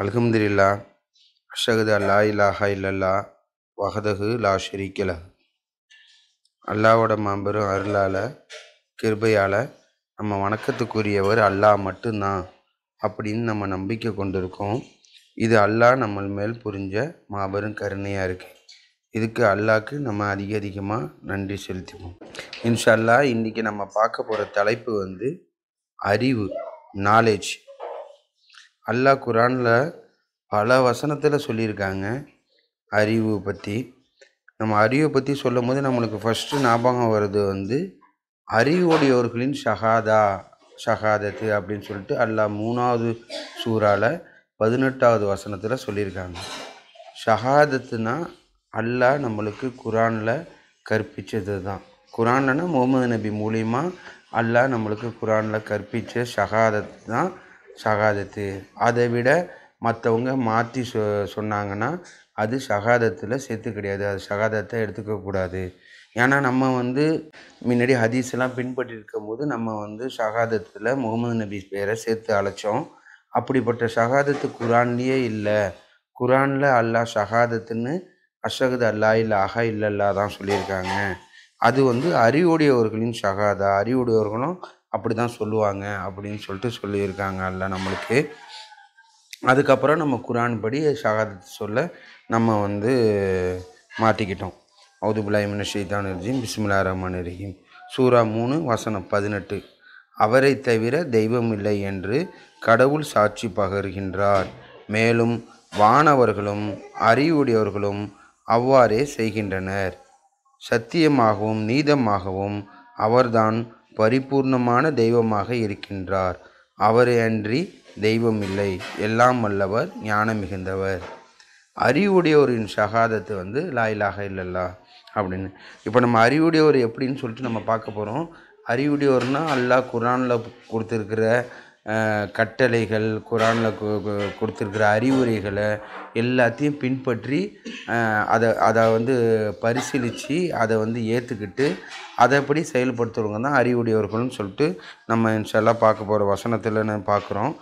அல்ஹம்துலில்லா அஷ்ஹது அல்லா இலாஹா இல்லல்லா வஹதஹு லா ஷரீக்க லஹ். அல்லாவோட மாபெரும் அருளால் கிருபையால் நம்ம வணக்கத்துக்குரியவர் அல்லாஹ் மட்டும்தான் அப்படின்னு நம்ம நம்பிக்கை கொண்டிருக்கோம். இது அல்லாஹ் நம்ம மேல் புரிஞ்ச மாபெரும் கருணையாக இருக்குது. இதுக்கு அல்லாஹ்க்கு நம்ம அதிகமாக நன்றி செலுத்திப்போம். இன்ஷா அல்லாஹ் இன்றைக்கி நம்ம பார்க்க போகிற தலைப்பு அறிவு, நாலேஜ். அல்லாஹ் குரானில் பல வசனத்தில் சொல்லியிருக்காங்க அறிவு பற்றி. நம்ம அறிவை பற்றி சொல்லும் போது நம்மளுக்கு ஃபஸ்ட்டு ஞாபகம் வருது அறிவுடையவர்களின் ஷஹாதத்து அப்படின்னு சொல்லிட்டு அல்லாஹ் 3வது சூறாவில் 18வது வசனத்தில் சொல்லியிருக்காங்க. ஷஹாதத்துனா அல்லாஹ் நம்மளுக்கு குரானில் கற்பித்தது தான். குரான்லனா முகமது நபி மூலிமா அல்லாஹ் நம்மளுக்கு குரானில் கற்பித்த ஷஹாதத்து தான் ஷஹாதத்து. அதை விட மற்றவங்க மாற்றி சொன்னாங்கன்னா அது ஷஹாதத்தில் சேர்த்து கிடையாது. அது ஷஹாதத்தை எடுத்துக்கக்கூடாது. ஏன்னா நம்ம முன்னாடி ஹதீஸெல்லாம் பின்பற்றிருக்கும் போது நம்ம ஷஹாதத்தில் முகமது நபி பேரை சேர்த்து அழைச்சோம். அப்படிப்பட்ட ஷஹாதத்து குரான்லேயே இல்லை. குரானில் அல்லாஹ் ஷஹாதத்துன்னு அஷ்ஹது அல்லா இலாஹா இல்லல்லா தான் சொல்லியிருக்காங்க. அது அறிவுடையவர்களின் ஷஹாதா, அறிவுடையவர்களும் அப்படி தான் சொல்லுவாங்க அப்படின்னு சொல்லிட்டு சொல்லியிருக்காங்க அல்லாஹ் நம்மளுக்கு. அதுக்கப்புறம் நம்ம குரான் படி ஷஹாதத்து சொல்ல நம்ம மாற்றிக்கிட்டோம். அவுது பில்லாஹி மினஷ் ஷைத்தானிர் ரஜீம் பிஸ்மில்லாஹிர் ரஹ்மானிர் ரஹீம். சூரா 3 வசனம் 18. அவரை தவிர தெய்வம் இல்லை என்று கடவுள் சாட்சி பகர்கின்றார். மேலும் வானவர்களும் அறிவுடையவர்களும் அவ்வாறே செய்கின்றனர். சத்தியமாகவும் நீதமாகவும் அவர்தான் பரிபூர்ணமான தெய்வமாக இருக்கின்றார். அவரை அன்றி தெய்வம் இல்லை. எல்லாம் வல்லவர், ஞானம் மிகுந்தவர். அறிவுடையவரின் ஷஹாதத்து லா இலாஹா இல்லல்லா அப்படின்னு. இப்போ நம்ம அறிவுடையவர் எப்படின்னு சொல்லிட்டு நம்ம பார்க்க போகிறோம். அறிவுடையவர்னால் அல்லாஹ் குரானில் கொடுத்துருக்கிற கட்டளைகள், குரானில் கொடுத்துருக்கிற அறிவுரைகளை எல்லாத்தையும் பின்பற்றி அதை பரிசீலித்து அதை ஏற்றுக்கிட்டு அதைப்படி செயல்படுத்துகிறவங்க தான் அறிவுடையவர்கள்னு சொல்லிட்டு நம்ம இன்ஷால்லா பார்க்க போகிற வசனத்தில் நம்ம பார்க்குறோம்.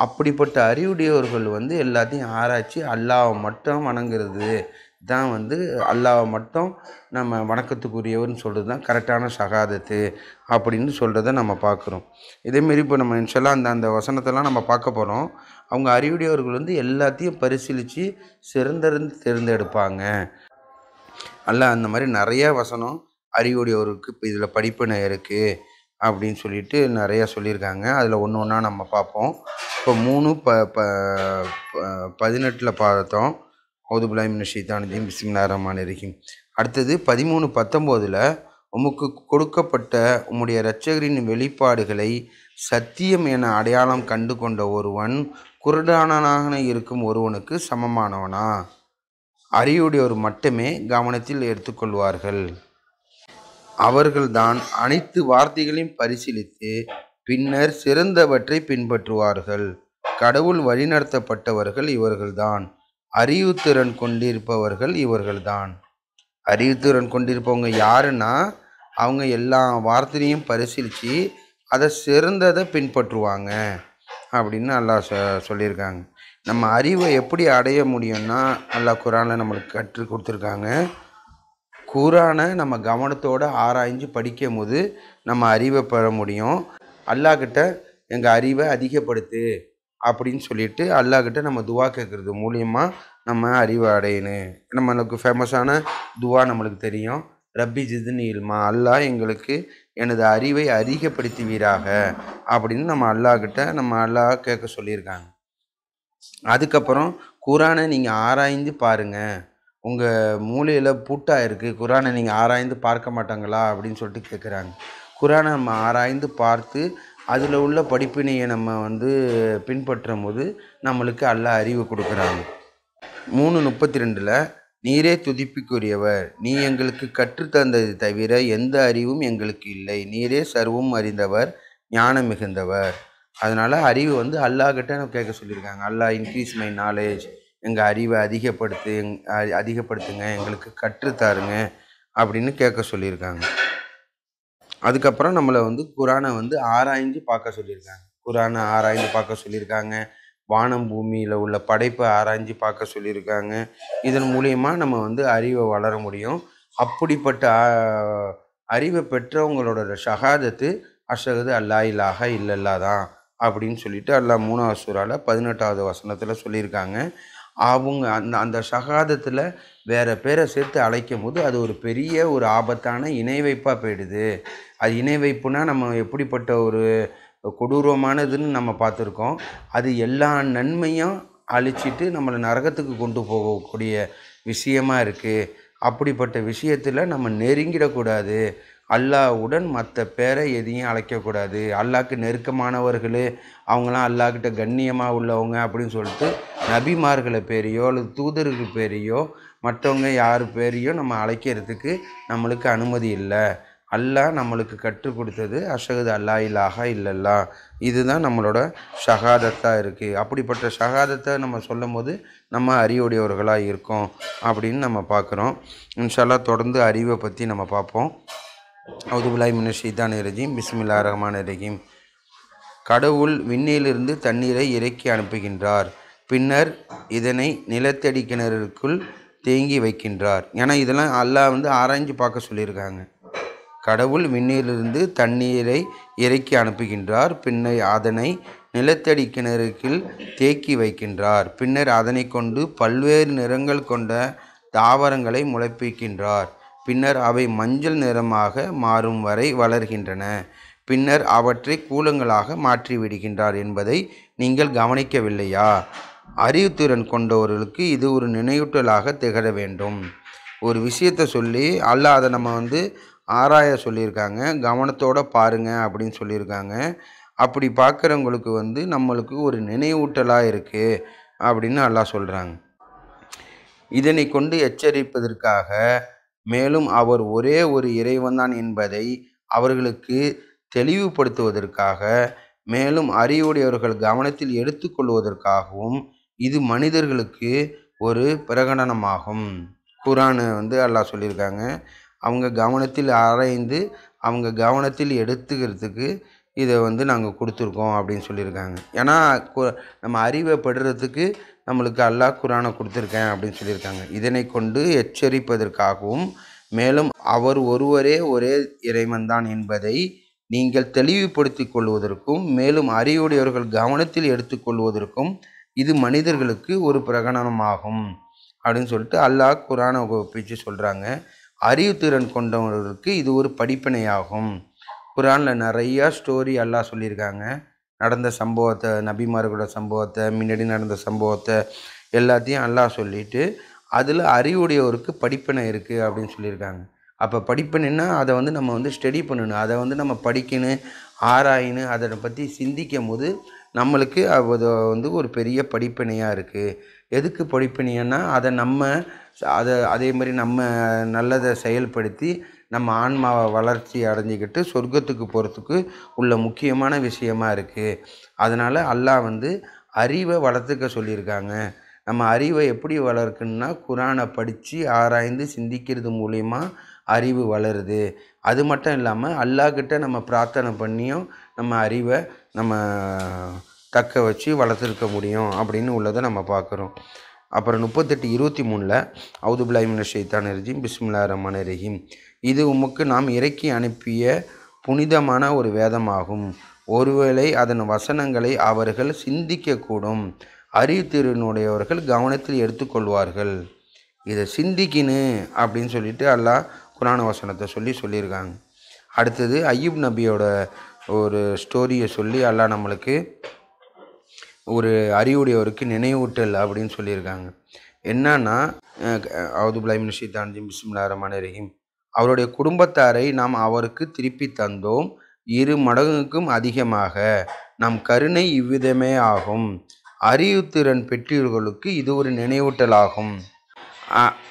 அப்படிப்பட்ட அறிவுடையவர்கள் எல்லாத்தையும் ஆராய்ச்சி அல்லாஹ்வை மட்டும் வணங்குறது தான் அல்லாஹ்வை மட்டும் நம்ம வணக்கத்துக்குரியவர்னு சொல்கிறது தான் கரெக்டான ஷஹாதத்து அப்படின்னு சொல்கிறத நம்ம பார்க்குறோம். இதேமாரி இப்போ நம்ம இன்ஷால்லா அந்த வசனத்தெல்லாம் நம்ம பார்க்க போகிறோம். அவங்க அறிவுடையவர்கள் எல்லாத்தையும் பரிசீலித்து சிறந்திருந்து தேர்ந்தெடுப்பாங்க. அல்லாஹ் அந்த மாதிரி நிறைய வசனம் அறிவுடையவருக்கு இப்போ இதில் படிப்பினை இருக்குது அப்படின்னு சொல்லிட்டு நிறையா சொல்லியிருக்காங்க. அதில் ஒன்று ஒன்றா நம்ம பார்ப்போம். இப்போ 3:18 பார்த்தோம். அவுது பில்லாஹி மினஷ் ஷைத்தானிர் ரஜீம் பிஸ்மில்லாஹிர் ரஹ்மானிர் ரஹீம். அடுத்தது 13:19 உமக்கு கொடுக்கப்பட்ட உம்முடைய இரட்சகரின் வெளிப்பாடுகளை சத்தியம் என அடையாளம் கண்டு கொண்ட ஒருவன் குருடானாக இருக்கும் ஒருவனுக்கு சமமானவனா? அறிவுடையோர் மட்டுமே கவனத்தில் எடுத்துக்கொள்வார்கள். அவர்கள்தான் அனைத்து வார்த்தைகளையும் பரிசீலித்து பின்னர் சிறந்தவற்றை பின்பற்றுவார்கள். கடவுள் வழிநடத்தப்பட்டவர்கள் இவர்கள்தான். அறிவுத்திறன் கொண்டிருப்பவர்கள் இவர்கள்தான். அறிவுத்திறன் கொண்டிருப்பவங்க யாருன்னா அவங்க எல்லா வார்த்தையும் பரிசீலித்து அதை சிறந்ததை பின்பற்றுவாங்க அப்படின்னு அல்லாஹ் சொல்லியிருக்காங்க. நம்ம அறிவை எப்படி அடைய முடியும்னா அல்லாஹ் குரானில் நம்மளுக்கு கற்றுக் கொடுத்துருக்காங்க. குரானை நம்ம கவனத்தோடு ஆராய்ஞ்சு படிக்கும் போது நம்ம அறிவை பெற முடியும். அல்லாஹ்கிட்ட எங்கள் அறிவை அதிகப்படுத்து அப்படின்னு சொல்லிட்டு அல்லாஹ்கிட்ட நம்ம துவா கேட்குறது மூலியமாக நம்ம அறிவை அடையணும். நம்மளுக்கு ஃபேமஸான துவா நம்மளுக்கு தெரியும். ரப்பி ஜித்னி இல்மா, அல்லாஹ் எங்களுக்கு எனது அறிவை அதிகப்படுத்துவீராக அப்படின்னு நம்ம அல்லாஹ் கேட்க சொல்லியிருக்காங்க. அதுக்கப்புறம் குரானை நீங்கள் ஆராய்ந்து பாருங்கள். உங்கள் மூளையில் பூட்டாக இருக்குது, குரானை நீங்கள் ஆராய்ந்து பார்க்க மாட்டாங்களா அப்படின்னு சொல்லிட்டு கேட்குறாங்க. குரானை நம்ம ஆராய்ந்து பார்த்து அதில் உள்ள படிப்பினையை நம்ம பின்பற்றும் போது நம்மளுக்கு அல்லாஹ் அறிவு கொடுக்குறாங்க. 3:32 நீரே துதிப்புக்குரியவர், நீ எங்களுக்கு கற்றுத்தந்தது தவிர எந்த அறிவும் எங்களுக்கு இல்லை. நீரே சர்வம் அறிந்தவர், ஞானம் மிகுந்தவர். அதனால் அறிவு அல்லாஹ்கிட்ட நம்ம கேட்க சொல்லியிருக்காங்க. அல்லாஹ் இன்க்ரீஸ் மை நாலேஜ், எங்கள் அறிவை அதிகப்படுத்துங்க, எங்களுக்கு கற்றுத்தாருங்க அப்படின்னு கேட்க சொல்லியிருக்காங்க. அதுக்கப்புறம் நம்மளை குரானை ஆராய்ஞ்சு பார்க்க சொல்லியிருக்காங்க. வானம் பூமியில் உள்ள படைப்பை ஆராய்ஞ்சு பார்க்க சொல்லியிருக்காங்க. இதன் மூலியமா நம்ம வந்து அறிவை வளர முடியும். அப்படிப்பட்ட அறிவை பெற்றவங்களோட ஷஹாதத்து அஷ்ஹது அல்லா இலாஹ இல்லல்லா தான் அப்படின்னு சொல்லிட்டு அல்லாஹ் 3வது சூறால 18வது வசனத்தில் சொல்லியிருக்காங்க. அவங்க அந்த ஷஹாதத்தில் வேற பேரை சேர்த்து அழைக்கும் போது அது ஒரு பெரிய ஒரு ஆபத்தான இணை வைப்பாக போயிடுது. அது இணை வைப்புனா நம்ம எப்படிப்பட்ட ஒரு கொடூரமானதுன்னு நம்ம பார்த்துருக்கோம். அது எல்லா நன்மையும் அழிச்சிட்டு நம்மளை நரகத்துக்கு கொண்டு போகக்கூடிய விஷயமா இருக்குது. அப்படிப்பட்ட விஷயத்தில் நம்ம நெருங்கிடக்கூடாது. அல்லாஹ்வுடன் மற்ற பேரை எதையும் அழைக்கக்கூடாது. அல்லாஹ்க்கு நெருக்கமானவர்கள் அவங்களாம் அல்லாஹ்கிட்ட கண்ணியமாக உள்ளவங்க அப்படின்னு சொல்லிட்டு நபிமார்களை பேரையோ அல்லது தூதர்கள் பேரையோ மற்றவங்க யார் பேரையோ நம்ம அழைக்கிறதுக்கு நம்மளுக்கு அனுமதி இல்லை. அல்லாஹ் நம்மளுக்கு கற்றுக் கொடுத்தது அஷ்ஹது அல்லா இலாஹா இல்லல்லா. இதுதான் நம்மளோட ஷஹாதத்தாக இருக்குது. அப்படிப்பட்ட ஷஹாதத்தை நம்ம சொல்லும் போது நம்ம அறிவுடையவர்களாக இருக்கோம் அப்படின்னு நம்ம பார்க்குறோம். இன்ஷா அல்லாஹ் தொடர்ந்து அறிவை பற்றி நம்ம பார்ப்போம். அவுது பில்லாஹி மினஷ் ஷைத்தானிர் ரஜீம். பிஸ்மில்லாஹிர் ரஹ்மானிர் ரஹீம். கடவுள் விண்ணிலிருந்து தண்ணீரை இறக்கி அனுப்புகின்றார். பின்னர் இதனை நிலத்தடி கிணறுக்குள் தேங்கி வைக்கின்றார். ஏன்னா இதெல்லாம் அல்லாஹ் வந்து ஆராய்ஞ்சு பார்க்க சொல்லியிருக்காங்க. கடவுள் விண்ணிலிருந்து தண்ணீரை இறக்கி அனுப்புகின்றார். பின்னர் அதனை நிலத்தடி கிணறுக்குள் தேக்கி வைக்கின்றார். பின்னர் அதனை கொண்டு பல்வேறு நிறங்கள் கொண்ட தாவரங்களை முளைப்பிக்கின்றார். பின்னர் அவை மஞ்சள் நிறமாக மாறும் வரை வளர்கின்றன. பின்னர் அவற்றை கூலங்களாக மாற்றிவிடுகின்றார் என்பதை நீங்கள் கவனிக்கவில்லையா? அறிவுத்திறன் கொண்டவர்களுக்கு இது ஒரு நினைவூட்டலாக திகழ வேண்டும். ஒரு விஷயத்தை சொல்லி அல்லாஹ் அதை நம்ம வந்து ஆராய சொல்லியிருக்காங்க. கவனத்தோடு பாருங்க அப்படின்னு சொல்லியிருக்காங்க. அப்படி பார்க்குறவங்களுக்கு வந்து நம்மளுக்கு ஒரு நினைவூட்டலாக இருக்குது அப்படின்னு அல்லாஹ் சொல்கிறாங்க. இதனை கொண்டு எச்சரிப்பதற்காக, மேலும் அவர் ஒரே ஒரு இறைவன்தான் என்பதை அவர்களுக்கு தெளிவுபடுத்துவதற்காக, மேலும் அறிவுடையவர்கள் கவனத்தில் எடுத்துக்கொள்வதற்காகவும் இது மனிதர்களுக்கு ஒரு பிரகடனமாகும். குர்ஆன் வந்து அல்லாஹ் சொல்லியிருக்காங்க. அவங்க கவனத்தில் ஆராய்ந்து அவங்க கவனத்தில் எடுத்துக்கிறதுக்கு இதை வந்து நாங்கள் கொடுத்துருக்கோம் அப்படின்னு சொல்லியிருக்காங்க. ஏன்னா நம்ம அறிவை பெறுறதுக்கு நம்மளுக்கு அல்லாஹ் குர்ஆனை கொடுத்துருக்கேன் அப்படின்னு சொல்லியிருக்காங்க. இதனை கொண்டு எச்சரிப்பதற்காகவும், மேலும் அவர் ஒருவரே ஒரே இறைவன்தான் என்பதை நீங்கள் தெளிவுபடுத்திக் கொள்வதற்கும், மேலும் அறிவுடையவர்கள் கவனத்தில் எடுத்துக்கொள்வதற்கும் இது மனிதர்களுக்கு ஒரு பிரகடனமாகும் அப்படின்னு சொல்லிட்டு அல்லாஹ் குர்ஆனை ஒப்பிச்சு சொல்கிறாங்க. அறிவுத்திறன் கொண்டவர்களுக்கு இது ஒரு படிப்பினையாகும். குர்ஆனில் நிறையா ஸ்டோரி அல்லாஹ் சொல்லியிருக்காங்க. நடந்த சம்பவத்தை, நபிமார்களோட சம்பவத்தை, முன்னாடி நடந்த சம்பவத்தை எல்லாத்தையும் அல்லாஹ் சொல்லிட்டு அதில் அறிவுடையவருக்கு படிப்பினை இருக்குது அப்படின்னு சொல்லியிருக்காங்க. அப்போ படிப்பினைன்னா அதை வந்து நம்ம வந்து ஸ்டடி பண்ணணும். அதை வந்து நம்ம படிக்கணும், ஆராயணும், அதை பற்றி சிந்திக்கும் போது நம்மளுக்கு அது வந்து ஒரு பெரிய படிப்பினையாக இருக்குது. எதுக்கு படிப்பினைன்னா அதே மாதிரி நம்ம நல்லதை செயல்படுத்தி நம்ம ஆன்மாவை வளர்ச்சி அடைஞ்சிக்கிட்டு சொர்க்கத்துக்கு போகிறதுக்கு உள்ள முக்கியமான விஷயமா இருக்குது. அதனால் அல்லாஹ் வந்து அறிவை வளர்த்துக்க சொல்லியிருக்காங்க. நம்ம அறிவை எப்படி வளர்க்கணுன்னா குர்ஆனை படித்து ஆராய்ந்து சிந்திக்கிறது மூலிமா அறிவு வளருது. அது மட்டும் இல்லாமல் அல்லாஹ்கிட்ட நம்ம பிரார்த்தனை பண்ணியும் நம்ம அறிவை நம்ம தக்க வச்சு வளர்த்துருக்க முடியும் அப்படின்னு உள்ளதை நம்ம பார்க்குறோம். அப்புறம் 38:23 அவுது பில்லாஹி மினஷ் ஷைத்தானிர் ரஜீம். பிஸ்மில்லாஹிர் ரஹ்மானிர் ரஹீம். இது உமக்கு நாம் இறக்கி அனுப்பிய புனிதமான ஒரு வேதமாகும். ஒருவேளை அதன் வசனங்களை அவர்கள் சிந்திக்கக்கூடும். அறிவுத்திறனுடையவர்கள் கவனத்தில் எடுத்துக்கொள்வார்கள். இதை சிந்திக்கணும் அப்படின்னு சொல்லிட்டு அல்லாஹ் குர்ஆன் வசனத்தை சொல்லியிருக்காங்க. அடுத்தது அய்யூப் நபியோட ஒரு ஸ்டோரியை சொல்லி அல்லாஹ் நம்மளுக்கு ஒரு அறிவுடையவருக்கு நினைவூட்டல் அப்படின்னு சொல்லியிருக்காங்க. என்னன்னா அவுது பில்லாஹி மினஷ் ஷைத்தானிர் ரஜீம். பிஸ்மில்லாஹிர் ரஹ்மானிர் ரஹீம். அவருடைய குடும்பத்தாரை நாம் அவருக்கு திருப்பி தந்தோம். 2 மடங்குக்கும் அதிகமாக. நம் கருணை இவ்விதமே ஆகும். அறிவுத்திறன் பெற்றவர்களுக்கு இது ஒரு நினைவூட்டலாகும்.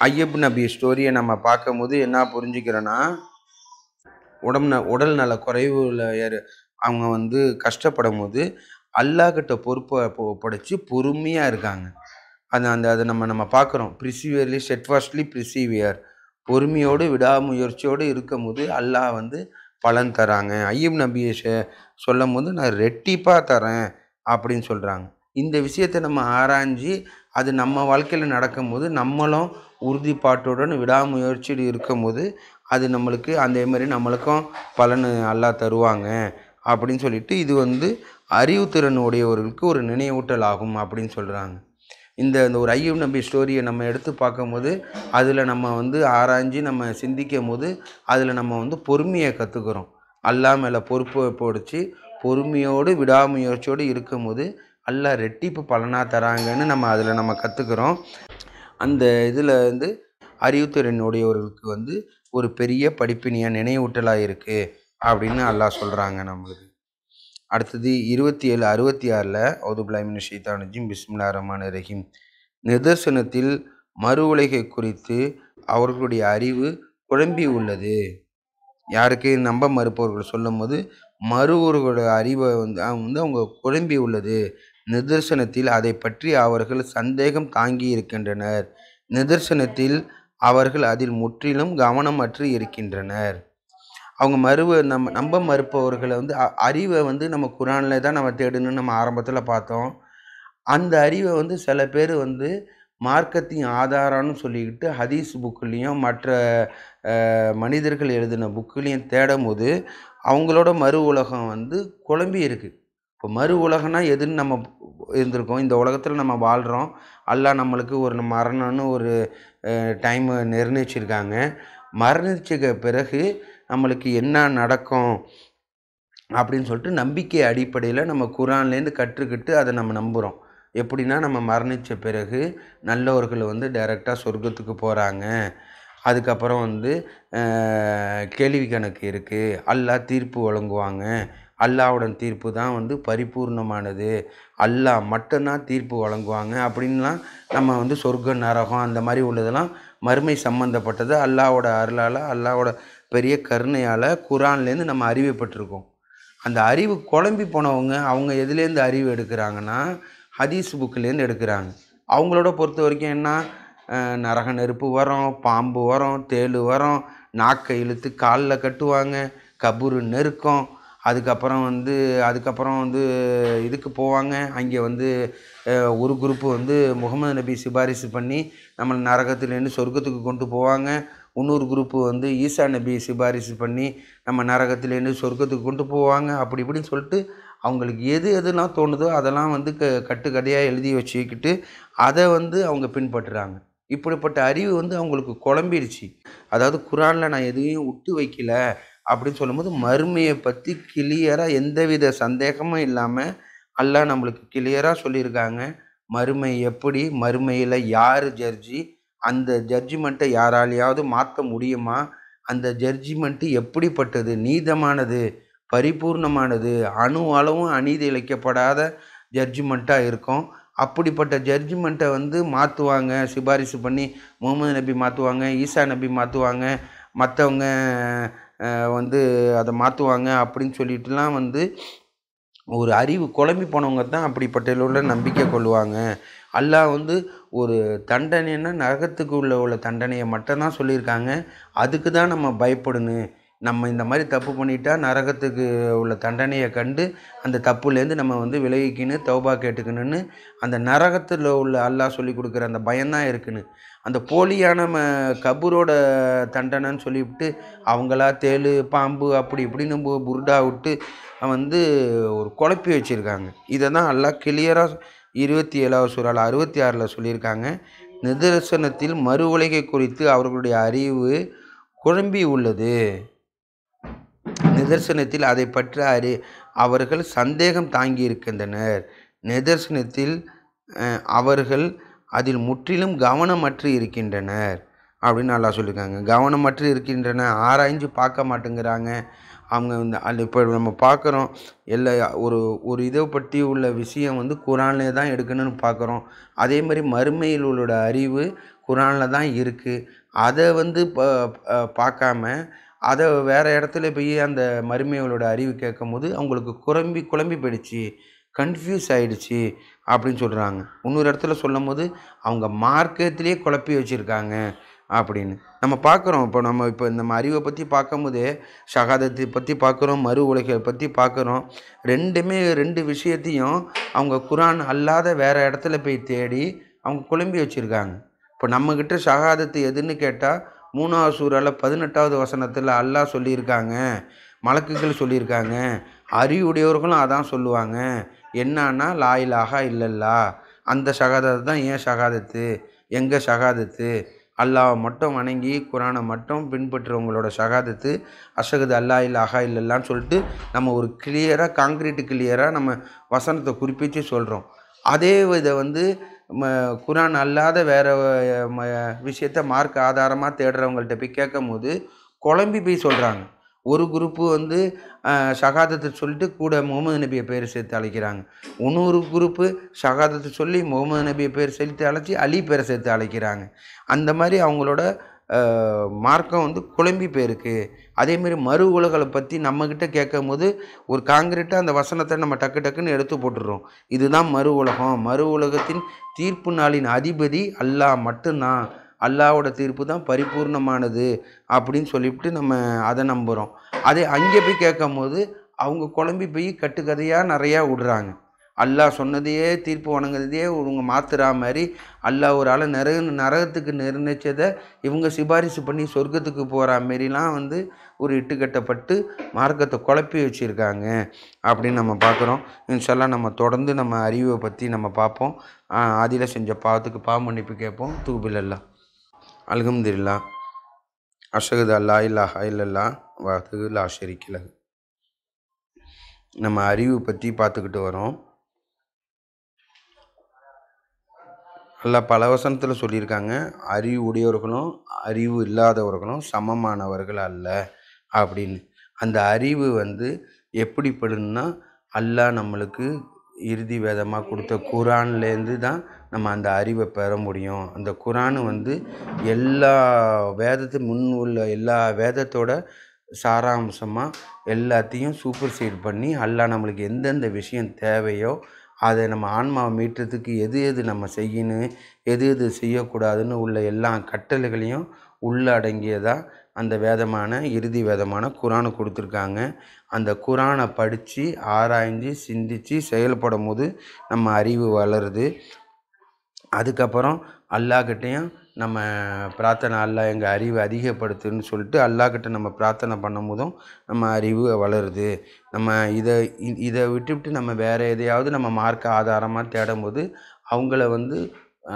அய்யூப் நபி ஸ்டோரியை நம்ம பார்க்கும் போது என்ன புரிஞ்சுக்கிறோன்னா, உடல் நல குறைவுல அவங்க வந்து கஷ்டப்படும் போது அல்லாஹ்கிட்ட பொறுப்பை ஒப்படைச்சு பொறுமையாக இருக்காங்க. அதை நம்ம பார்க்குறோம். ப்ரிசிவியர்லி ஸ்டெட்ஃபாஸ்ட்லி ப்ரிசிவியர், பொறுமையோடு விடாமுயற்சியோடு இருக்கும் போது அல்லாஹ் வந்து பலன் தராங்க. அய்யூப் நபியை சொல்லும் போது நான் ரெட்டிப்பாக தரேன் அப்படின்னு சொல்கிறாங்க. இந்த விஷயத்தை நம்ம ஆராய்ஞ்சு அது நம்ம வாழ்க்கையில் நடக்கும்போது நம்மளும் உறுதிப்பாட்டுடன் விடாமுயற்சியோடு இருக்கும்போது அது நம்மளுக்கு அதே மாதிரி நம்மளுக்கும் பலன் அல்லாஹ் தருவாங்க அப்படின்னு சொல்லிட்டு இது வந்து அறிவுத்திறன் உடையவர்களுக்கு ஒரு நினைவூட்டல் ஆகும் அப்படின்னு சொல்கிறாங்க. இந்த ஒரு ஐயூப் நபி ஸ்டோரியை நம்ம எடுத்து பார்க்கும்போது அதில் நம்ம வந்து ஆராய்ஞ்சு நம்ம சிந்திக்கும் போது அதில் நம்ம வந்து பொறுமையை கற்றுக்குறோம். அல்லாஹ் மேலே பொறுப்பை பொடிச்சு பொறுமையோடு விடாமுயற்சியோடு இருக்கும்போது அல்லாஹ் ரெட்டிப்பு பலனாக தராங்கன்னு நம்ம அதில் நம்ம கற்றுக்குறோம். அந்த இதில் வந்து அறிவுத்திறனுடையவர்களுக்கு வந்து ஒரு பெரிய படிப்பினியாக நினைவூட்டலாக இருக்குது அப்படின்னு அல்லாஹ் சொல்கிறாங்க நம்மளுக்கு. அடுத்தது 27:66 அவுதுபில்லாஹி ஷைத்தானிர் ரஜீம் பிஸ்மில்லாஹிர் ரஹ்மானிர் ரஹீம். நிதர்சனத்தில் மறு உலகை குறித்து அவர்களுடைய அறிவு குழம்பி உள்ளது. யாருக்கு? நம்ப மறுப்பவர்கள் சொல்லும் போது மறுவர்களுடைய அறிவை வந்து அவங்க குழம்பி உள்ளது. நிதர்சனத்தில் அதை பற்றி அவர்கள் சந்தேகம் தாங்கி இருக்கின்றனர். நிதர்சனத்தில் அவர்கள் அதில் முற்றிலும் கவனமற்று இருக்கின்றனர். அவங்க நம்ப மறுப்பவர்களை வந்து அறிவை வந்து நம்ம குரானில் தான் நம்ம தேடணும்னு நம்ம ஆரம்பத்தில் பார்த்தோம். அந்த அறிவை வந்து சில பேர் வந்து மார்க்கத்தின் ஆதாரம்னு சொல்லிக்கிட்டு ஹதீஸ் புக்குலேயும் மற்ற மனிதர்கள் எழுதின புக்குலேயும் தேடும் போது அவங்களோட மறு உலகம் வந்து குழம்பி இருக்குது. இப்போ மறு உலகம்னா எதுன்னு நம்ம இருந்திருக்கோம். இந்த உலகத்தில் நம்ம வாழ்கிறோம். அல்லாஹ் நம்மளுக்கு ஒரு மரணம்னு ஒரு டைமை நிர்ணயிச்சிருக்காங்க. மரணிச்ச பிறகு நம்மளுக்கு என்ன நடக்கும் அப்படின்னு சொல்லிட்டு நம்பிக்கை அடிப்படையில் நம்ம குரான்லேருந்து கற்றுக்கிட்டு அதை நம்ம நம்புகிறோம். எப்படின்னா நம்ம மரணித்த பிறகு நல்லவர்கள் வந்து டைரெக்டாக சொர்க்கத்துக்கு போகிறாங்க. அதுக்கப்புறம் வந்து கேள்வி கணக்கு இருக்குது. அல்லாஹ் தீர்ப்பு வழங்குவாங்க. அல்லாஹ்வுடன் தீர்ப்பு தான் வந்து பரிபூர்ணமானது. அல்லாஹ் மட்டும்தான் தீர்ப்பு வழங்குவாங்க அப்படின்லாம் நம்ம வந்து சொர்க்கம் நரகம் அந்த மாதிரி உள்ளதெல்லாம் மறுமை சம்மந்தப்பட்டது அல்லாஹ்வோட அருளால் அல்லாஹ்வோட பெரிய கருணையால் குரான்லேருந்து நம்ம அறிவுப்பட்டிருக்கோம். அந்த அறிவு குழம்பி போனவங்க அவங்க எதுலேருந்து அறிவு எடுக்கிறாங்கன்னா ஹதீஸ் புக்கிலேருந்து எடுக்கிறாங்க. அவங்களோட பொறுத்த வரைக்கும் என்ன, நரக நெருப்பு வரும், பாம்பு வரும், தேள் வரும், நாக்கை இழுத்து காலில் கட்டுவாங்க, கபூரு நெருக்கம். அதுக்கப்புறம் வந்து இதுக்கு போவாங்க. அங்கே வந்து ஒரு குரூப்பு வந்து முகமது நபி சிபாரிசு பண்ணி நம்ம நரகத்துலேருந்து சொர்க்கத்துக்கு கொண்டு போவாங்க. இன்னொரு குரூப்பு வந்து ஈசா நபி சிபாரிசு பண்ணி நம்ம நரகத்துலேருந்து சொர்க்கத்துக்கு கொண்டு போவாங்க. அப்படி இப்படின்னு சொல்லிட்டு அவங்களுக்கு எதெல்லாம் தோணுதோ அதெல்லாம் வந்து கட்டுக்கதையாக எழுதி வச்சுக்கிட்டு அதை வந்து அவங்க பின்பற்றுறாங்க. இப்படிப்பட்ட அறிவு வந்து அவங்களுக்கு குழம்பிடுச்சு. அதாவது குரானில் நான் எதையும் விட்டு வைக்கல அப்படின்னு சொல்லும்போது மறுமையை பற்றி கிளியராக எந்தவித சந்தேகமும் இல்லாமல் அல்லாஹ் நம்மளுக்கு கிளியராக சொல்லியிருக்காங்க. மறுமை எப்படி, மறுமையில் யார் ஜட்ஜி, அந்த ஜட்ஜ்மெண்ட்டை யாராலையாவது மாற்ற முடியுமா, அந்த ஜட்ஜ்மெண்ட்டு எப்படிப்பட்டது, நீதமானது, பரிபூர்ணமானது, அணு அளவும் அநீதி இழைக்கப்படாத ஜட்ஜ்மெண்ட்டாக இருக்கும். அப்படிப்பட்ட ஜட்ஜ்மெண்ட்டை வந்து மாற்றுவாங்க. சிபாரிசு பண்ணி முகமது நபி மாற்றுவாங்க, ஈசா நபி மாற்றுவாங்க, மற்றவங்க வந்து அதை மாற்றுவாங்க அப்படின்னு சொல்லிட்டுலாம் வந்து ஒரு அறிவு குழம்பி போனவங்க தான் அப்படிப்பட்ட நம்பிக்கை கொள்ளுவாங்க. அல்லாஹ் வந்து ஒரு தண்டனைன்னா நரகத்துக்கு உள்ள தண்டனையை மட்டும்தான் சொல்லியிருக்காங்க. அதுக்கு தான் நம்ம பயப்படணும். நம்ம இந்த மாதிரி தப்பு பண்ணிட்டா நரகத்துக்கு உள்ள தண்டனையை கண்டு அந்த தப்புலேருந்து நம்ம வந்து விலகிக்கணும், தௌபா கேட்டுக்கணும்னு அந்த நரகத்தில் உள்ள அல்லாஹ் சொல்லி கொடுக்குற அந்த பயம்தான் இருக்குன்னு. அந்த போலியான கபூரோட தண்டனைன்னு சொல்லிவிட்டு அவங்களா தேள் பாம்பு அப்படி இப்படின்னு புருடா விட்டு வந்து ஒரு குழப்பி வச்சுருக்காங்க. இதை தான் அல்லாஹ் கிளியராக 27வது சூறால 66 சொல்லியிருக்காங்க. நிதர்சனத்தில் மறு உலகை குறித்து அவர்களுடைய அறிவு குழம்பி உள்ளது. நிதர்சனத்தில் அதை பற்றி அவர்கள் சந்தேகம் தாங்கி இருக்கின்றனர். நிதர்சனத்தில் அவர்கள் அதில் முற்றிலும் கவனமற்று இருக்கின்றனர் அப்படின்னு நல்லா சொல்லியிருக்காங்க. கவனமற்று இருக்கின்றன, ஆராய்ஞ்சு பார்க்க மாட்டேங்கிறாங்க. அவங்க அது இப்போ நம்ம பார்க்குறோம் ஒரு இதை பற்றி உள்ள விஷயம் வந்து குரான்லே தான் எடுக்கணும்னு பார்க்குறோம். அதே மாதிரி மறுமையில் உள்ள அறிவு குரானில் தான் இருக்குது. அதை வந்து பார்க்காம அதை வேறு இடத்துல போய் அந்த மறுமையோட அறிவு கேட்கும் போது அவங்களுக்கு குழம்பி போயிடுச்சு, கன்ஃபியூஸ் ஆகிடுச்சு அப்படின்னு சொல்கிறாங்க. இன்னொரு இடத்துல சொல்லும் போது அவங்க மார்க்கத்திலே குழப்பி வச்சுருக்காங்க அப்படின்னு நம்ம பார்க்குறோம். இப்போ நம்ம அறிவை பற்றி பார்க்கும்போதே ஷகாதத்தை பற்றி பார்க்குறோம், மறு உலகை பற்றி பார்க்குறோம். ரெண்டுமே 2 விஷயத்தையும் அவங்க குரான் அல்லாத வேறு இடத்துல போய் தேடி அவங்க குழம்பி வச்சுருக்காங்க. இப்போ நம்மக்கிட்ட ஷகாதத்து எதுன்னு கேட்டால் 3வது சூறால 18வது வசனத்தில் அல்லாஹ் சொல்லியிருக்காங்க, மலக்குகள் சொல்லியிருக்காங்க, அறிவுடையவர்களும் அதான் சொல்லுவாங்க. என்னான்னா லா இலாஹா இல்லல்லா, அந்த ஷகாதத்து தான் ஏன் ஷகாதத்து, எங்கள் ஷகாதத்து. அல்லாஹ் மட்டும் வணங்கி குரானை மட்டும் பின்பற்றுறவங்களோட ஷகாதத்து அஷ்ஹது அல்லா இலாஹா இல்லல்லான்னு சொல்லிட்டு நம்ம ஒரு கிளியராக நம்ம வசனத்தை குறிப்பிட்டு சொல்கிறோம். அதே இதை வந்து குரான் அல்லாத வேறு விஷயத்த மார்க் ஆதாரமாக தேடுறவங்கள்ட்ட போய் கேட்கும்போது குழம்பி போய் சொல்கிறாங்க. ஒரு குரூப்பு வந்து ஷகாதத்தை சொல்லிட்டு கூட முகமது நபியை பேர் சேர்த்து அழைக்கிறாங்க. இன்னொரு குரூப்பு ஷகாதத்தை சொல்லி முகமது நபியை பேர் சேர்த்து அழைச்சி அலி பேரை சேர்த்து அழைக்கிறாங்க. அந்த மாதிரி அவங்களோட மார்க்கம் வந்து குழம்பி போயிருக்கு. அதேமாரி மறு உலகளை பற்றி நம்மக்கிட்ட கேட்கும்போது ஒரு காங்கிரீட்டாக அந்த வசனத்தை நம்ம டக்குன்னு எடுத்து போட்டுடுறோம். இதுதான் மறு உலகம், மறு உலகத்தின் தீர்ப்பு நாளின் அதிபதி அல்லாஹ் மட்டும்தான், அல்லாஹ்வோட தீர்ப்பு தான் பரிபூர்ணமானது அப்படின்னு சொல்லிவிட்டு நம்ம அதை நம்புகிறோம். அதே அங்கே போய் கேட்கும்போது அவங்க குழம்பி போய் கட்டுக்கதையாக நிறையா விடுறாங்க. அல்லாஹ் சொன்னதையே தீர்ப்பு வணங்குறதையே இவங்க மாற்றுறா மாதிரி அல்லாஹ் ஒரு ஆளை நரகத்துக்கு நிர்ணயிச்சதை இவங்க சிபாரிசு பண்ணி சொர்க்கத்துக்கு போகிற மாரிலாம் வந்து ஒரு இட்டுக்கட்டப்பட்டு மார்க்கத்தை குழப்பி வச்சுருக்காங்க அப்படின்னு நம்ம பார்க்குறோம். இன்ஷால்லா நம்ம தொடர்ந்து நம்ம அறிவை பற்றி நம்ம பார்ப்போம். ஆதியில் செஞ்ச பாவத்துக்கு பாவ மன்னிப்பு கேட்போம். தூபிலல்லா அல்ஹம்துலில்லாஹ் அஷ்ஹது அல்லா இலாஹா இல்லல்லாஹ் வஹ்தஹு லா ஷரீக லஹு. நம்ம அறிவு பற்றி பார்த்துக்கிட்டு வரோம். அல்லாஹ் பல வசனத்தில் சொல்லியிருக்காங்க, அறிவு உடையவர்களும் அறிவு இல்லாதவர்களும் சமமானவர்கள் அல்ல அப்படின்னு. அந்த அறிவு வந்து எப்படிப்படுன்னா அல்லாஹ் நம்மளுக்கு இறுதி வேதமாக கொடுத்த குரான்லேருந்து தான் நம்ம அந்த அறிவை பெற முடியும். அந்த குரான் வந்து எல்லா வேதத்துக்கு முன் உள்ள எல்லா வேதத்தோட சாராம்சமாக எல்லாத்தையும் சூப்பர் சீட் பண்ணி அல்லாஹ் நம்மளுக்கு எந்தெந்த விஷயம் தேவையோ அதை நம்ம ஆன்மாவை மீட்டுறதுக்கு எது நம்ம செய்யணும், எது செய்யக்கூடாதுன்னு உள்ள எல்லா கட்டளைகளையும் உள்ளடங்கியதாக அந்த வேதமான இறுதி வேதமான குரானை கொடுத்துருக்காங்க. அந்த குரானை படித்து ஆராய்ஞ்சு சிந்தித்து செயல்படும் போது நம்ம அறிவு வளருது. அதுக்கப்புறம் அல்லாஹ்கிட்டையும் நம்ம பிரார்த்தனை, அல்லாஹ் எங்கள் அறிவை அதிகப்படுத்துன்னு சொல்லிட்டு அல்லாஹ்கிட்ட நம்ம பிரார்த்தனை பண்ணும் போதும் நம்ம அறிவு வளருது. நம்ம இதை விட்டுவிட்டு நம்ம வேறு எதையாவது நம்ம மார்க்க ஆதாரமாக தேடும்போது அவங்கள வந்து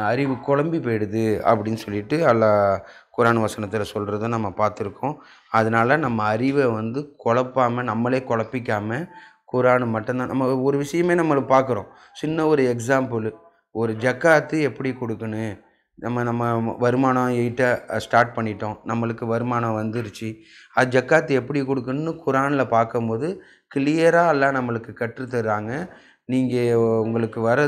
அறிவு குழம்பி போயிடுது அப்படின்னு சொல்லிட்டு அல்லாஹ் குரான் வசனத்தில் சொல்கிறத நம்ம பார்த்துருக்கோம். அதனால் நம்ம அறிவை வந்து குழப்பாமல் நம்மளே குழப்பிக்காமல் குரான் மட்டும்தான் நம்ம ஒரு விஷயமே நம்மளுக்கு பார்க்குறோம். சின்ன ஒரு எக்ஸாம்பிள், ஒரு ஜக்காத்து எப்படி கொடுக்கணும், நம்ம வருமானம் ஸ்டார்ட் பண்ணிட்டோம், நம்மளுக்கு வருமானம் வந்துருச்சு, அது ஜக்காத்து எப்படி கொடுக்கணும்னு குரானில் பார்க்கும்போது கிளியராக எல்லாம் நம்மளுக்கு கற்றுத்தர்றாங்க. நீங்கள் உங்களுக்கு வர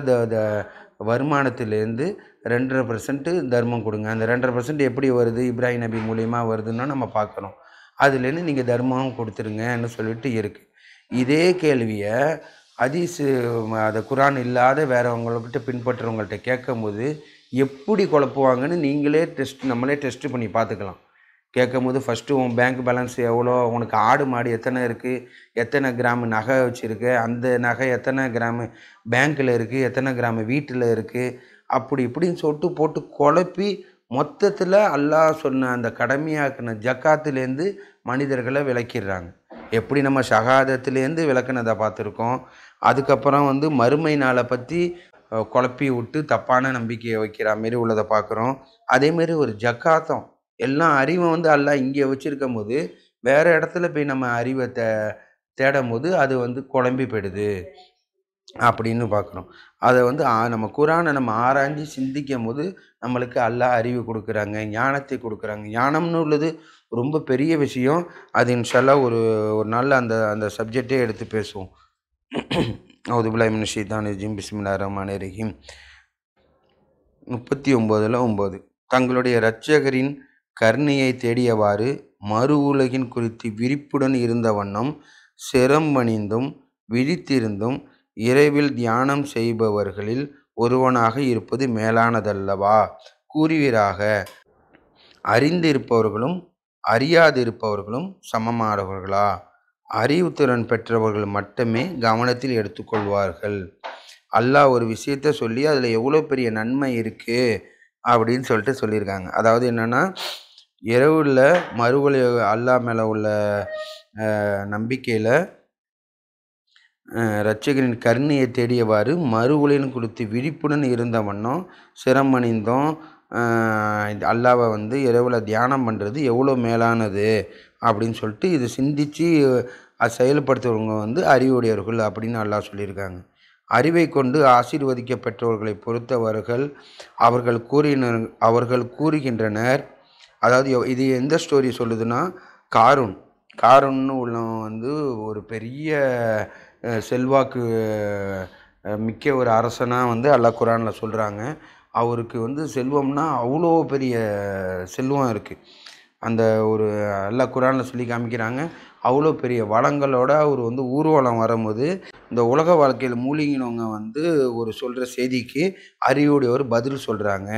வருமானத்திலேருந்து 2.5% தர்மம் கொடுங்க. அந்த 2.5% எப்படி வருது, இப்ராஹிம் நபி மூலியமா வருதுன்னா நம்ம பார்க்குறோம். அதுலேருந்து நீங்கள் தர்மம் கொடுத்துருங்கன்னு சொல்லிட்டு இருக்குது. இதே கேள்வியை ஹதீஸு அதை குரான் இல்லாத வேறவங்கள்கிட்ட பின்பற்றுறவங்கள்ட்ட கேட்கும்போது எப்படி குழப்புவாங்கன்னு நம்மளே டெஸ்ட்டு பண்ணி பார்த்துக்கலாம். கேட்கும்போது ஃபஸ்ட்டு உன் பேங்க் பேலன்ஸ் எவ்வளோ, உனக்கு ஆடு மாடு எத்தனை இருக்குது, எத்தனை கிராம் நகை வச்சுருக்க, அந்த நகை எத்தனை கிராமு பேங்க்கில் இருக்குது, எத்தனை கிராமு வீட்டில் இருக்குது, அப்படி இப்படின்னு சொல்லிட்டு போட்டு குழப்பி மொத்தத்தில் அல்லாஹ் சொன்ன அந்த கடமையாக்கின ஜக்காத்துலேருந்து மனிதர்களை விலக்கிடுறாங்க. எப்படி நம்ம ஷகாதத்துலேருந்து விளக்குனதை பார்த்துருக்கோம். அதுக்கப்புறம் வந்து மறுமை நாளை பற்றி குழப்பி விட்டு தப்பான நம்பிக்கையை வைக்கிற மாரி உள்ளதை பார்க்குறோம். அதேமாரி ஒரு ஜக்காத்தும் எல்லாம் அறிவை வந்து அல்லாஹ் இங்கே வச்சுருக்கும் போது வேறு இடத்துல போய் நம்ம அறிவை தேடும் போது அது வந்து குழம்பி போயிடுது அப்படின்னு பார்க்குறோம். அதை வந்து நம்ம குரானை நம்ம ஆராய்ஞ்சு சிந்திக்கும் போது நம்மளுக்கு அல்லாஹ் அறிவு கொடுக்குறாங்க, ஞானத்தை கொடுக்குறாங்க. ஞானம்னு உள்ளது ரொம்ப பெரிய விஷயம். அது இன்ஷால்லா ஒரு நாளில் அந்த சப்ஜெக்டே எடுத்து பேசுவோம். அவுது பில்லாஹி மினஷ் ஷைத்தானிர் ரஜீம். பிஸ்மில்லாஹிர் ரஹ்மானிர் ரஹீம். 39:9 தங்களுடைய இரட்சகரின் கருணையை தேடியவாறு மறு உலகின் குறித்து விரிப்புடன் இருந்த வண்ணம் சிரம்பணிந்தும் விழித்திருந்தும் இரவில் தியானம் செய்பவர்களில் ஒருவனாக இருப்பது மேலானதல்லவா? கூறுவீராக, அறிந்து இருப்பவர்களும் அறியாது இருப்பவர்களும் சமமானவர்களா? அறிவுத்திறன் பெற்றவர்கள் மட்டுமே கவனத்தில் எடுத்துக்கொள்வார்கள். அல்லாஹ் ஒரு விஷயத்த சொல்லி அதில் எவ்வளோ பெரிய நன்மை இருக்குது அப்படின்னு சொல்லிட்டு சொல்லியிருக்காங்க. அதாவது என்னென்னா, இரவுல மறுவழி அல்லாஹ் மேலே உள்ள நம்பிக்கையில் இரட்சகரின் கருணையை தேடியவாறு மறுவுளையும் கொடுத்து விழிப்புடன் இருந்த வண்ணம் சிரமணிந்தோம் அல்லாவை வந்து இரவில் தியானம் பண்ணுறது எவ்வளோ மேலானது அப்படின்னு சொல்லிட்டு இது சிந்தித்து அது செயல்படுத்துறவங்க வந்து அறிவுடையவர்கள் அப்படின்னு அல்லாஹ் சொல்லியிருக்காங்க. அறிவை கொண்டு ஆசீர்வதிக்கப்பட்டவர்களை பொறுத்தவர்கள் அவர்கள் கூறுகின்றனர். அதாவது இது எந்த ஸ்டோரி சொல்லுதுன்னா, காரூன்னு உள்ளவன் வந்து ஒரு பெரிய செல்வாக்கு மிக்க ஒரு அரசனாக வந்து அல்லாஹ் குரானில் சொல்கிறாங்க. அவருக்கு வந்து செல்வம்னா அவ்வளோ பெரிய செல்வம் இருக்குது. அந்த ஒரு அல்லாஹ் குரானில் சொல்லி காமிக்கிறாங்க. அவ்வளோ பெரிய வளங்களோட அவர் வந்து ஊர்வலம் வரும்போது இந்த உலக வாழ்க்கையில் மூழ்கினவங்க வந்து ஒரு சொல்கிற செய்திக்கு அறிவுடையவர் பதில் சொல்கிறாங்க.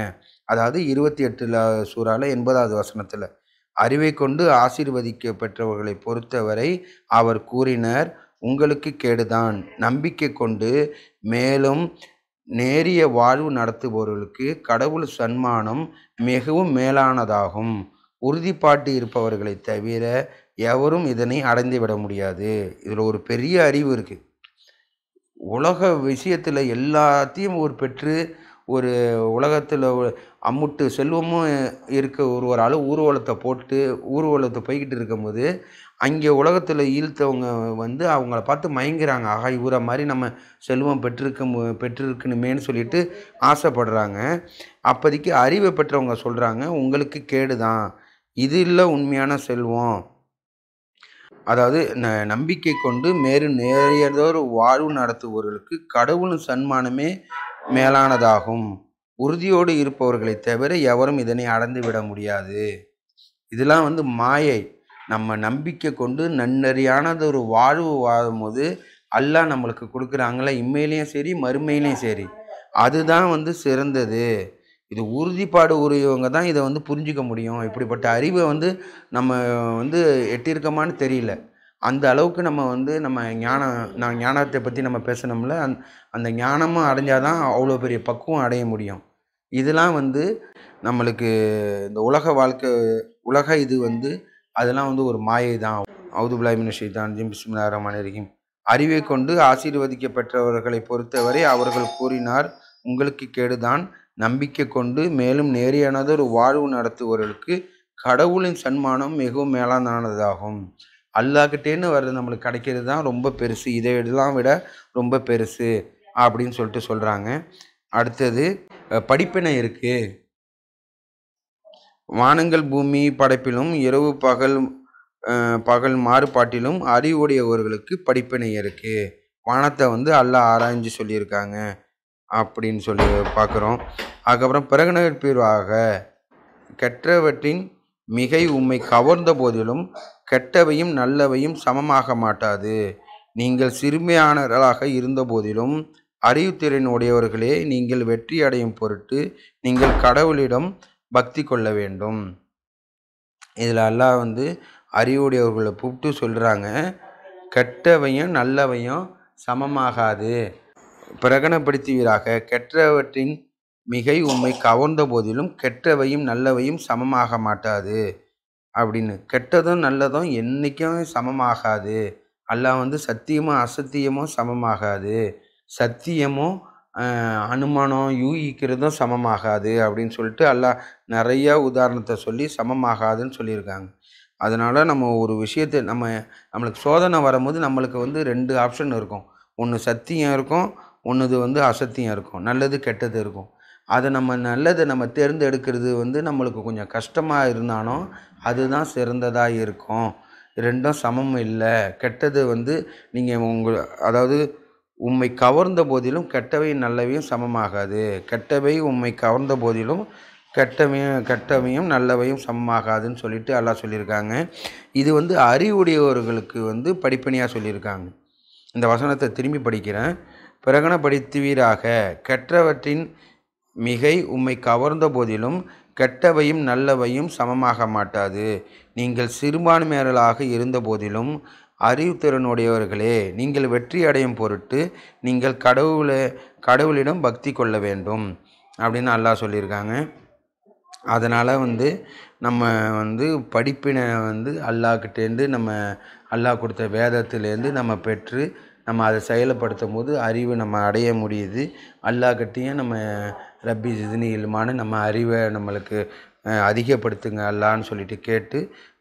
அதாவது 28 சூறால 80வது வசனத்தில் அறிவை கொண்டு ஆசீர்வதிக்கப்பட்டவர்களை பொறுத்தவரை அவர் கூறினர், உங்களுக்கு கேடுதான். நம்பிக்கை கொண்டு மேலும் நேரிய வாழ்வு நடத்துபவர்களுக்கு கடவுள் சன்மானம் மிகவும் மேலானதாகும். உறுதிப்பாட்டு இருப்பவர்களை தவிர எவரும் இதனை அடைந்துவிட முடியாது. இதில் ஒரு பெரிய அறிவு இருக்குது. உலக விஷயத்தில் எல்லாத்தையும் ஒரு பெற்று ஒரு உலகத்தில் அம்முட்டு செல்வமும் இருக்க ஒரு ஆள் ஊர்வலத்தை போய்கிட்டு இருக்கும்போது அங்கே உலகத்தில் ஈழ்த்தவங்க வந்து அவங்கள பார்த்து மயங்குறாங்க. ஆகா, இவரை மாதிரி நம்ம செல்வம் பெற்றிருக்கணுமேன்னு சொல்லிட்டு ஆசைப்படுறாங்க. அப்போதைக்கு அறிவை பெற்றவங்க சொல்கிறாங்க, உங்களுக்கு கேடு தான், இது இல்லை உண்மையான செல்வம். அதாவது நம்பிக்கை கொண்டு நேரியதொரு வாழ்வு நடத்துபவர்களுக்கு கடவுளின் சன்மானமே மேலானதாகும். உறுதியோடு இருப்பவர்களை தவிர எவரும் இதனை அடைந்து விட முடியாது. இதெல்லாம் வந்து மாயை. நம்ம நம்பிக்கை கொண்டு நன்னறியானது ஒரு வாழ்வு வாழும்போது அல்லாஹ் நம்மளுக்கு கொடுக்குறாங்களே, இம்மையிலையும் சரி மறுமையிலையும் சரி, அதுதான் வந்து சிறந்தது. இது உறுதிப்பாடு உரியவங்க தான் இதை வந்து புரிஞ்சிக்க முடியும். இப்படிப்பட்ட அறிவை வந்து நம்ம வந்து எட்டியிருக்கோமான்னு தெரியல. அந்த அளவுக்கு நம்ம வந்து ஞானத்தை பற்றி நம்ம பேசணும்ல, அந்த ஞானமும் அடைஞ்சால் தான் அவ்வளோ பெரிய பக்குவம் அடைய முடியும். இதெல்லாம் வந்து நம்மளுக்கு இந்த உலக இது வந்து அதெல்லாம் வந்து ஒரு மாயை தான். அவுது பில்லாஹி மினஷ் ஷைத்தானிர் ரஜீம். பிஸ்மில்லாஹிர் ரஹ்மானிர் ரஹீம். அறிவை கொண்டு ஆசீர்வதிக்கப்பட்டவர்களை பொறுத்தவரை அவர்கள் கூறினார், உங்களுக்கு கேடுதான். நம்பிக்கை கொண்டு மேலும் நேரியானதொரு வாழ்வு நடத்துபவர்களுக்கு கடவுளின் சன்மானம் மிகவும் மேலானதாகும். அல்லாஹ்கிட்டேன்னு வர்றது நம்மளுக்கு கிடைக்கிறது தான் ரொம்ப பெருசு. இதையெல்லாம் விட ரொம்ப பெருசு அப்படின்னு சொல்லிட்டு சொல்கிறாங்க. அடுத்தது படிப்பினை இருக்குது. வானங்கள் பூமி படைப்பிலும் இரவு பகல் மாறுபாட்டிலும் அறிவுடையவர்களுக்கு படிப்பினை இருக்குது. வானத்தை வந்து அல்லாஹ் ஆராய்ஞ்சு சொல்லியிருக்காங்க அப்படின்னு சொல்லி பார்க்குறோம். அதுக்கப்புறம் பிறகுணர்ப்பிற்காக கெட்டவற்றின் மிகை உம்மை கவர்ந்த போதிலும் கெட்டவையும் நல்லவையும் சமமாக மாட்டாது. நீங்கள் சிறுமையானவர்களாக இருந்த போதிலும் அறிவுத்திறன் உடையவர்களே, நீங்கள் வெற்றி அடையும் பொருட்டு நீங்கள் கடவுளிடம் பக்தி கொள்ள வேண்டும். இதில் அல்லாஹ் வந்து அறிவுடையவர்களை கூப்பிட்டு சொல்கிறாங்க, கெட்டவையும் நல்லவையும் சமமாகாது. பிரகடனப்படுத்துவீராக கெட்டவற்றின் மிகை உம்மை கவர்ந்த போதிலும் கெட்டவையும் நல்லவையும் சமமாக மாட்டாது அப்படின்னு. கெட்டதும் நல்லதும் என்றைக்கும் சமமாகாது. அல்லாஹ் வந்து சத்தியமும் அசத்தியமும் சமமாகாது. சத்தியமும் அனுமானம் யூகிக்கிறதும் சமமாகாது அப்படின்னு சொல்லிட்டு அல்லாஹ் நிறையா உதாரணத்தை சொல்லி சமமாகாதுன்னு சொல்லியிருக்காங்க. அதனால் நம்ம ஒரு விஷயத்தை நம்மளுக்கு சோதனை வரும்போது நம்மளுக்கு வந்து 2 ஆப்ஷன் இருக்கும். ஒன்று சத்தியம் இருக்கும், ஒன்று வந்து அசத்தியம் இருக்கும், நல்லது கெட்டது இருக்கும். அதை நல்லதை நம்ம தேர்ந்தெடுக்கிறது வந்து நம்மளுக்கு கொஞ்சம் கஷ்டமாக இருந்தாலும் அதுதான் சிறந்ததாக இருக்கும். 2ம் சமம் இல்லை. கெட்டது வந்து நீங்கள் அதாவது உம்மை கவர்ந்த போதிலும் கெட்டவையும் நல்லவையும் சமமாகாது. கெட்டவை உம்மை கவர்ந்த போதிலும் கெட்டவையும் நல்லவையும் சமமாகாதுன்னு சொல்லிட்டு அல்லாஹ் சொல்லியிருக்காங்க. இது வந்து அறிவுடையவர்களுக்கு வந்து படிப்பணியாக சொல்லியிருக்காங்க. இந்த வசனத்தை திரும்பி படிக்கிறேன். பிரகடனப்படுத்துவீராக கெட்டவற்றின் மிகை உம்மை கவர்ந்த போதிலும் கெட்டவையும் நல்லவையும் சமமாக மாட்டாது. நீங்கள் சிறுபான்மையினர்களாக இருந்தபோதிலும் அறிவுத்திறனுடையவர்களே, நீங்கள் வெற்றி அடையும் பொருட்டு நீங்கள் கடவுளிடம் பக்தி கொள்ள வேண்டும் அப்படின்னு அல்லாஹ் சொல்லியிருக்காங்க. அதனால் நம்ம படிப்பினை அல்லாஹ்கிட்டேருந்து நம்ம அல்லாஹ் கொடுத்த வேதத்திலேருந்து நம்ம பெற்று நம்ம அதை செயல்படுத்தும் போது அறிவு நம்ம அடைய முடியுது. அல்லாஹ்கிட்டேயும் நம்ம ரப்பி ஜித்னி இல்மான்னு நம்ம அறிவை நம்மளுக்கு அதிகப்படுத்துங்க அல்லான்னு சொல்லிட்டு கேட்டு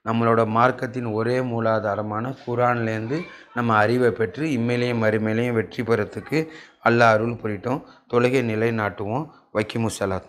நம்மளோட மார்க்கத்தின் ஒரே மூலாதாரமான குரான்லேருந்து நம்ம அறிவை பெற்று இம்மையிலையும் மறுமையிலையும் வெற்றி பெறத்துக்கு அல்லாஹ் அருள் புரியட்டும். தொழுகை நிலைநாட்டுவோம். வக்கிமுஸ்ஸலாம்.